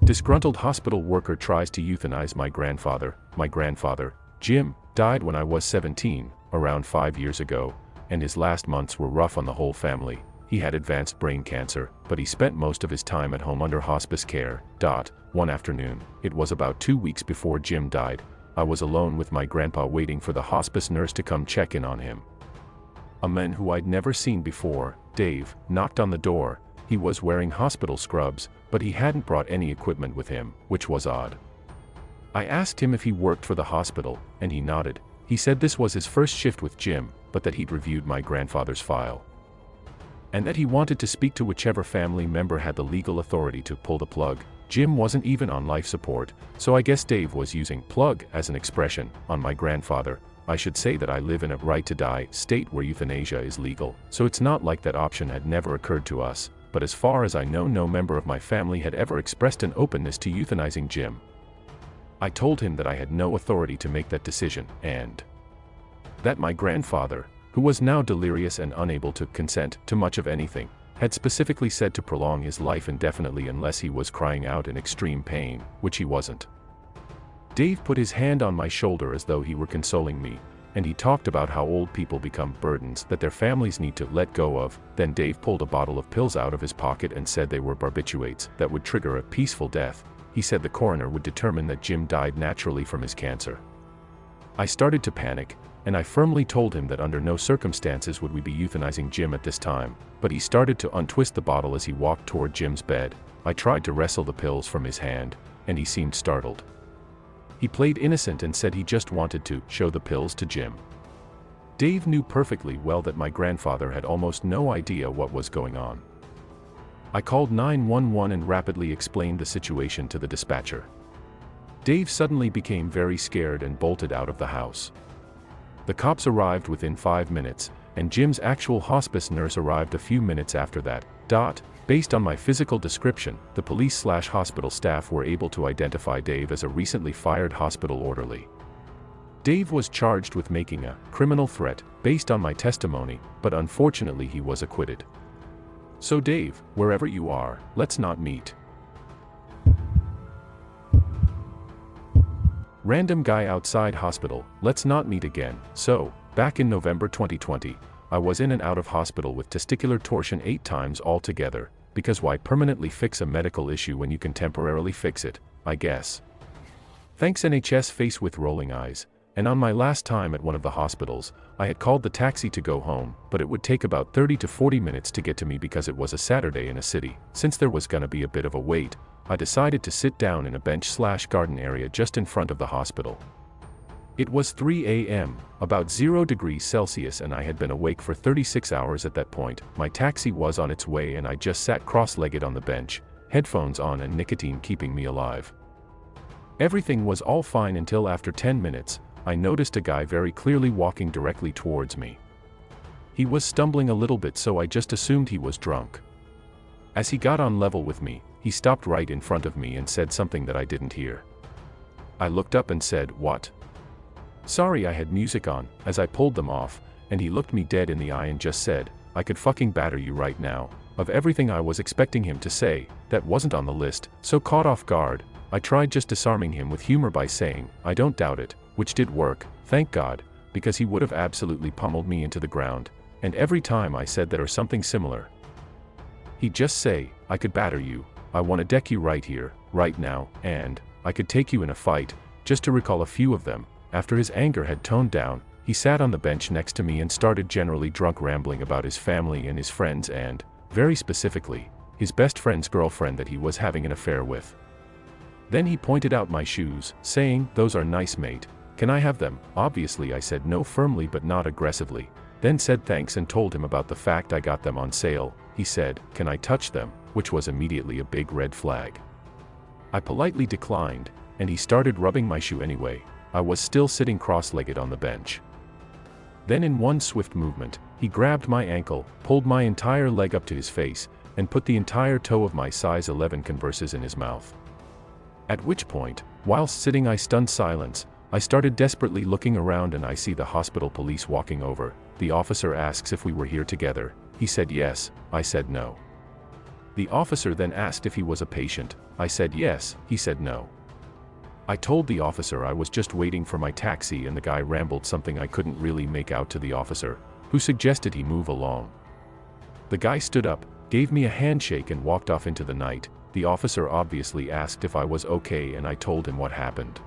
Disgruntled hospital worker tries to euthanize my grandfather. My grandfather, Jim, died when I was 17, around 5 years ago, and his last months were rough on the whole family. He had advanced brain cancer, but he spent most of his time at home under hospice care. One afternoon, it was about 2 weeks before Jim died, I was alone with my grandpa waiting for the hospice nurse to come check in on him. A man who I'd never seen before, Dave, knocked on the door. He was wearing hospital scrubs, but he hadn't brought any equipment with him, which was odd. I asked him if he worked for the hospital, and he nodded. He said this was his first shift with Jim, but that he'd reviewed my grandfather's file, and that he wanted to speak to whichever family member had the legal authority to pull the plug. Jim wasn't even on life support, so I guess Dave was using plug as an expression on my grandfather. I should say that I live in a right-to-die state where euthanasia is legal, so it's not like that option had never occurred to us, but as far as I know, no member of my family had ever expressed an openness to euthanizing Jim. I told him that I had no authority to make that decision, and that my grandfather, who was now delirious and unable to consent to much of anything, had specifically said to prolong his life indefinitely unless he was crying out in extreme pain, which he wasn't. Dave put his hand on my shoulder as though he were consoling me, and he talked about how old people become burdens that their families need to let go of. Then Dave pulled a bottle of pills out of his pocket and said they were barbiturates that would trigger a peaceful death. He said the coroner would determine that Jim died naturally from his cancer. I started to panic, and I firmly told him that under no circumstances would we be euthanizing Jim at this time, but he started to untwist the bottle as he walked toward Jim's bed. I tried to wrestle the pills from his hand, and he seemed startled. He played innocent and said he just wanted to show the pills to Jim. Dave knew perfectly well that my grandfather had almost no idea what was going on. I called 911 and rapidly explained the situation to the dispatcher. Dave suddenly became very scared and bolted out of the house. The cops arrived within 5 minutes, and Jim's actual hospice nurse arrived a few minutes after that. Based on my physical description, the police/hospital staff were able to identify Dave as a recently fired hospital orderly. Dave was charged with making a criminal threat based on my testimony, but unfortunately he was acquitted. So Dave, wherever you are, let's not meet. Random guy outside hospital, let's not meet again. So, back in November 2020, I was in and out of hospital with testicular torsion 8 times altogether, because why permanently fix a medical issue when you can temporarily fix it, I guess. Thanks NHS face with rolling eyes. And on my last time at one of the hospitals, I had called the taxi to go home, but it would take about 30 to 40 minutes to get to me because it was a Saturday in a city. Since there was gonna be a bit of a wait, I decided to sit down in a bench/garden area just in front of the hospital. It was 3 a.m., about 0 degrees Celsius, and I had been awake for 36 hours at that point. My taxi was on its way and I just sat cross-legged on the bench, headphones on and nicotine keeping me alive. Everything was all fine until after 10 minutes, I noticed a guy very clearly walking directly towards me. He was stumbling a little bit, so I just assumed he was drunk. As he got on level with me, he stopped right in front of me and said something that I didn't hear. I looked up and said, "What?" Sorry, I had music on, as I pulled them off, and he looked me dead in the eye and just said, "I could fucking batter you right now." Of everything I was expecting him to say, that wasn't on the list. So caught off guard, I tried just disarming him with humor by saying, "I don't doubt it," which did work, thank God, because he would have absolutely pummeled me into the ground. And every time I said that or something similar, he'd just say, "I could batter you, I want to deck you right here, right now, and I could take you in a fight," just to recall a few of them. After his anger had toned down, he sat on the bench next to me and started generally drunk rambling about his family and his friends and, very specifically, his best friend's girlfriend that he was having an affair with. Then he pointed out my shoes, saying, "Those are nice, mate. Can I have them?" Obviously I said no firmly but not aggressively, then said thanks and told him about the fact I got them on sale. He said, "Can I touch them?" which was immediately a big red flag. I politely declined, and he started rubbing my shoe anyway. I was still sitting cross-legged on the bench. Then in one swift movement, he grabbed my ankle, pulled my entire leg up to his face, and put the entire toe of my size 11 Converses in his mouth. At which point, whilst sitting in stunned silence, I started desperately looking around and I see the hospital police walking over. The officer asks if we were here together. He said yes, I said no. The officer then asked if he was a patient. I said yes. He said no. I told the officer I was just waiting for my taxi, and the guy rambled something I couldn't really make out to the officer, who suggested he move along. The guy stood up, gave me a handshake and walked off into the night. The officer obviously asked if I was okay, and I told him what happened.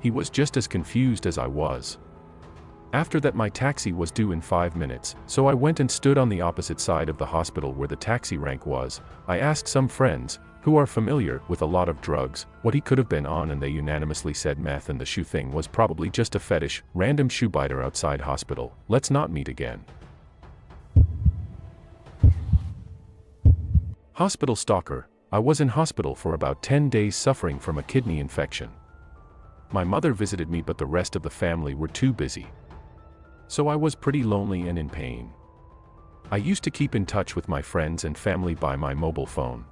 He was just as confused as I was. After that, my taxi was due in 5 minutes, so I went and stood on the opposite side of the hospital where the taxi rank was. I asked some friends, who are familiar with a lot of drugs, what he could have been on, and they unanimously said meth, and the shoe thing was probably just a fetish, random shoe biter outside hospital. Let's not meet again. Hospital stalker. I was in hospital for about 10 days suffering from a kidney infection. My mother visited me, but the rest of the family were too busy. So I was pretty lonely and in pain. I used to keep in touch with my friends and family by my mobile phone.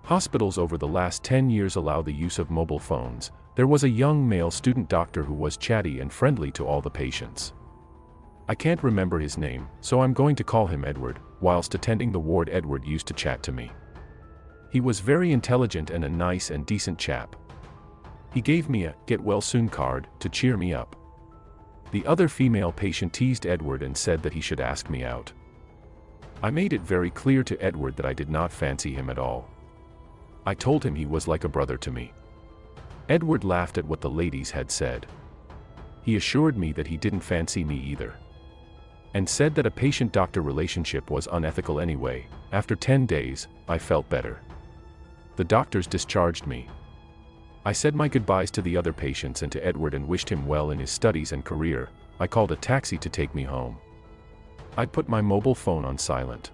Hospitals over the last 10 years allow the use of mobile phones. There was a young male student doctor who was chatty and friendly to all the patients. I can't remember his name, so I'm going to call him Edward. Whilst attending the ward, Edward used to chat to me. He was very intelligent and a nice and decent chap. He gave me a "get well soon" card to cheer me up. The other female patient teased Edward and said that he should ask me out. I made it very clear to Edward that I did not fancy him at all. I told him he was like a brother to me. Edward laughed at what the ladies had said. He assured me that he didn't fancy me either, and said that a patient-doctor relationship was unethical anyway. After 10 days, I felt better. The doctors discharged me. I said my goodbyes to the other patients and to Edward and wished him well in his studies and career. I called a taxi to take me home. I'd put my mobile phone on silent.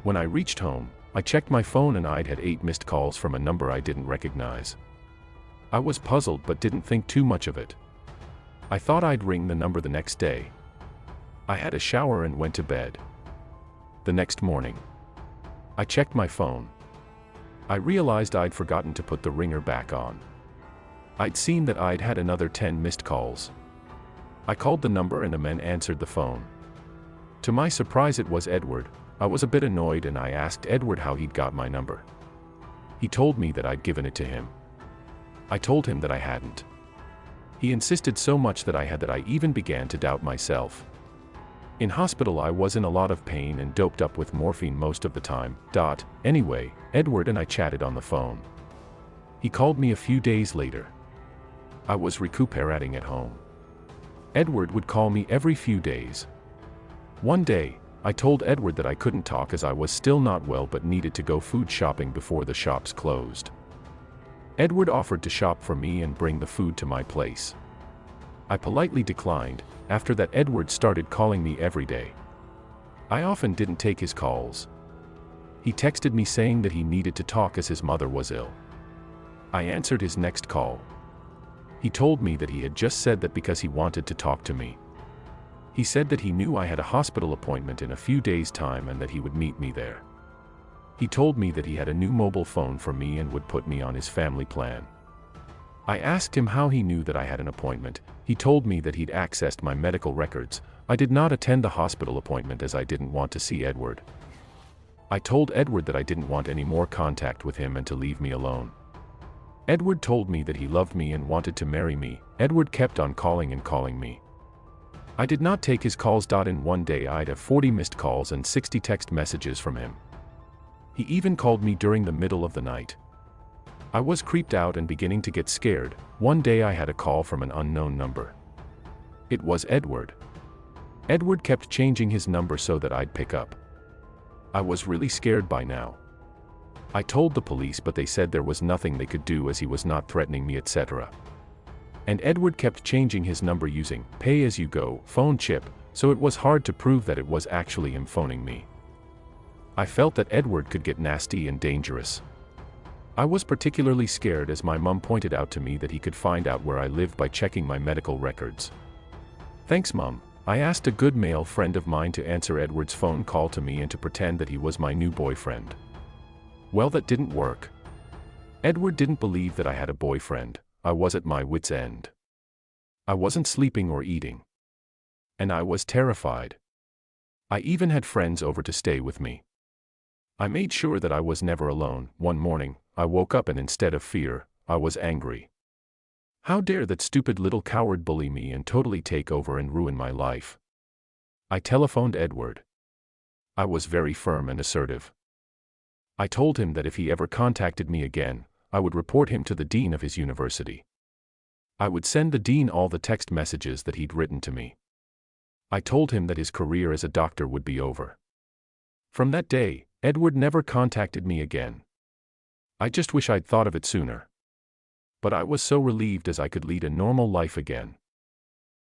When I reached home, I checked my phone and I'd had 8 missed calls from a number I didn't recognize. I was puzzled but didn't think too much of it. I thought I'd ring the number the next day. I had a shower and went to bed. The next morning, I checked my phone. I realized I'd forgotten to put the ringer back on. I'd seen that I'd had another 10 missed calls. I called the number and a man answered the phone. To my surprise, it was Edward. I was a bit annoyed and I asked Edward how he'd got my number. He told me that I'd given it to him. I told him that I hadn't. He insisted so much that I even began to doubt myself. In hospital, I was in a lot of pain and doped up with morphine most of the time. Anyway, Edward and I chatted on the phone. He called me a few days later. I was recuperating at home. Edward would call me every few days. One day, I told Edward that I couldn't talk as I was still not well but needed to go food shopping before the shops closed. Edward offered to shop for me and bring the food to my place. I politely declined. After that, Edward started calling me every day. I often didn't take his calls. He texted me saying that he needed to talk as his mother was ill. I answered his next call. He told me that he had just said that because he wanted to talk to me. He said that he knew I had a hospital appointment in a few days' time and that he would meet me there. He told me that he had a new mobile phone for me and would put me on his family plan. I asked him how he knew that I had an appointment. He told me that he'd accessed my medical records. I did not attend the hospital appointment as I didn't want to see Edward. I told Edward that I didn't want any more contact with him and to leave me alone. Edward told me that he loved me and wanted to marry me. Edward kept on calling and calling me. I did not take his calls. In one day, I'd have 40 missed calls and 60 text messages from him. He even called me during the middle of the night. I was creeped out and beginning to get scared. One day I had a call from an unknown number. It was Edward. Edward kept changing his number so that I'd pick up. I was really scared by now. I told the police, but they said there was nothing they could do as he was not threatening me, etc. And Edward kept changing his number using pay-as-you-go phone chip, so it was hard to prove that it was actually him phoning me. I felt that Edward could get nasty and dangerous. I was particularly scared as my mom pointed out to me that he could find out where I lived by checking my medical records. Thanks, Mom. I asked a good male friend of mine to answer Edward's phone call to me and to pretend that he was my new boyfriend. Well, that didn't work. Edward didn't believe that I had a boyfriend. I was at my wit's end. I wasn't sleeping or eating. And I was terrified. I even had friends over to stay with me. I made sure that I was never alone. One morning, I woke up and instead of fear, I was angry. How dare that stupid little coward bully me and totally take over and ruin my life? I telephoned Edward. I was very firm and assertive. I told him that if he ever contacted me again, I would report him to the dean of his university. I would send the dean all the text messages that he'd written to me. I told him that his career as a doctor would be over. From that day, Edward never contacted me again. I just wish I'd thought of it sooner. But I was so relieved as I could lead a normal life again.